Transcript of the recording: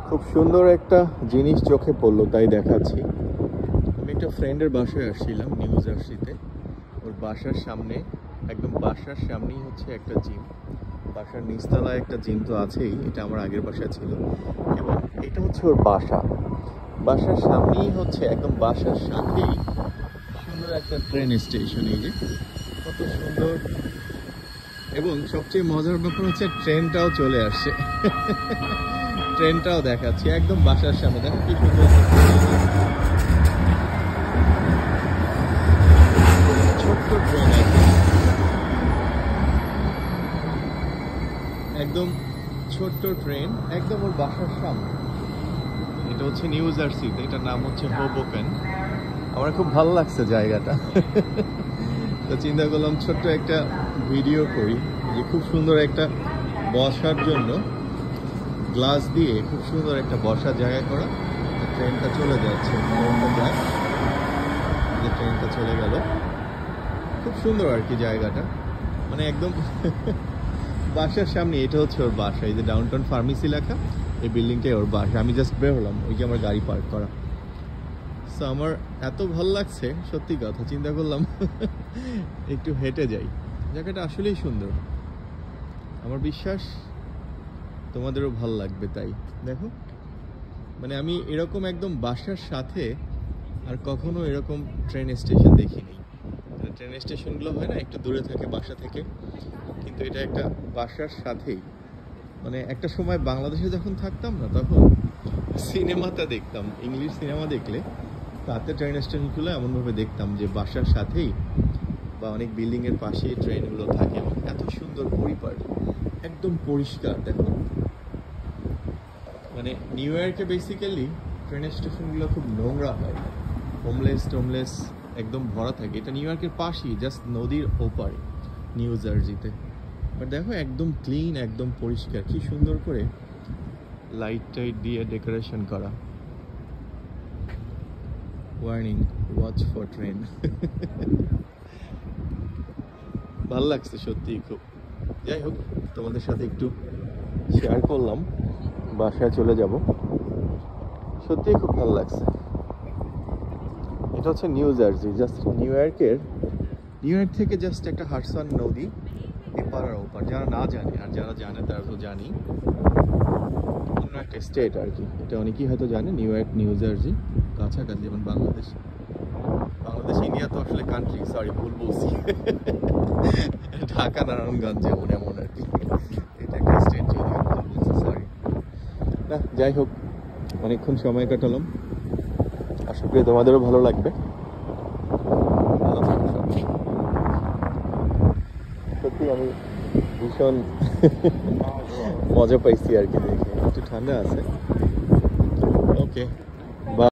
খুব সুন্দর একটা জিনিস চোখে পড়লো, তাই দেখাচ্ছি। আমি একটা ফ্রেন্ডের বাসায় আসছিলাম নিউ জার্সিতে। ওর বাসার সামনে, একদম বাসার সামনেই হচ্ছে একটা জিম। বাসার নিচতলায় একটা জিম তো আছেই, এটা আমার আগের বাসায় ছিল, এবং এটা হচ্ছে ওর বাসা। বাসার সামনেই হচ্ছে, একদম বাসার সাথেই সুন্দর একটা ট্রেন স্টেশন। এই যে কত সুন্দর, এবং সবচেয়ে মজার ব্যাপার হচ্ছে ট্রেনটাও চলে আসছে। ট্রেনটাও দেখাচ্ছি একদম বাসার সামনে, দেখো কি সুন্দর। ছোট্ট ট্রেন, একদম ছোট্ট ট্রেন, একদম ওর বাসার সামনে। এটা হচ্ছে নিউ জার্সিতে, এটার নাম হচ্ছে হোবোকেন। আমার খুব ভালো লাগছে জায়গাটা। তো চিন্তা করলাম ছোট্ট একটা ভিডিও করি, যে খুব সুন্দর একটা বসার জন্য গ্লাস দিয়ে খুব সুন্দর একটা বসার জায়গা করা। ট্রেনটা চলে যাচ্ছে, ট্রেনটা চলে গেল। খুব সুন্দর আর কি জায়গাটা, মানে একদম বাসার সামনে। এটা হচ্ছে ওর বাসা, এই যে ডাউনটাউন ফার্মেসি লেখা, এই বিল্ডিংটাই ওর বাসা। আমি জাস্ট বের হলাম, ওই যে আমার গাড়ি পার্ক করা। সো আমার এত ভালো লাগছে, সত্যি কথা। চিন্তা করলাম একটু হেঁটে যাই, জায়গাটা আসলেই সুন্দর। আমার বিশ্বাস তোমাদেরও ভালো লাগবে। তাই দেখো, মানে আমি এরকম একদম বাসার সাথে আর কখনো এরকম ট্রেন স্টেশন দেখিনি। ট্রেন স্টেশনগুলো হয় না একটু দূরে থাকে বাসা থেকে, কিন্তু এটা একটা বাসার সাথেই। মানে একটা সময় বাংলাদেশে যখন থাকতাম না, তখন সিনেমাটা দেখতাম, ইংলিশ সিনেমা দেখলে তাতে ট্রেন স্টেশনগুলো এমনভাবে দেখতাম যে বাসার সাথেই বা অনেক বিল্ডিংয়ের পাশেই ট্রেনগুলো থাকে, এবং এত সুন্দর পরিপাটি, একদম পরিষ্কার। দেখো, মানে নিউ ইয়র্কে বেসিক্যালি ট্রেন স্টেশনগুলো খুব নোংরা হয়, হোমলেস একদম ভরা থাকে। এটা নিউ ইয়র্কের পাশেই, জাস্ট নদীর ওপারে নিউ জার্সিতে। বাট দেখো একদম ক্লিন, একদম পরিষ্কার, কি সুন্দর করে লাইট টাইট দিয়ে ডেকোরেশন করা। Warning, watch for train. ভালো লাগছে সত্যি খুব। যাই হোক, তোমাদের সাথে একটু শেয়ার করলাম। বাসায় চলে যাব, সত্যিই খুব ভালো লাগছে। এটা হচ্ছে new jersey, just new York থেকে জাস্ট একটা হাডসন নদী এপার আর ওপার। যারা না জানে, আর যারা জানে তারা তো জানি, অন্য একটা স্টেট আর কি। এটা অনেকেই হয়তো জানে, নিউ ইয়র্ক নিউ জার্সি কাছাকাছি, যেমন বাংলাদেশ ইন্ডিয়া তো আসলে কান্ট্রি, সরি ভুল বলছি। ঢাকা নারায়ণগঞ্জ যেমন, এমন আর কি। এটা একটা স্টেট, যদি ভুল বলছি, সরি। না, যাই হোক, অনেকক্ষণ সময় কাটালাম, আশা করি তোমাদেরও ভালো লাগবে। সত্যি আমি ভীষণ মজা পাইছি আর কি দেখে। একটু ঠান্ডা আছে। ওকে।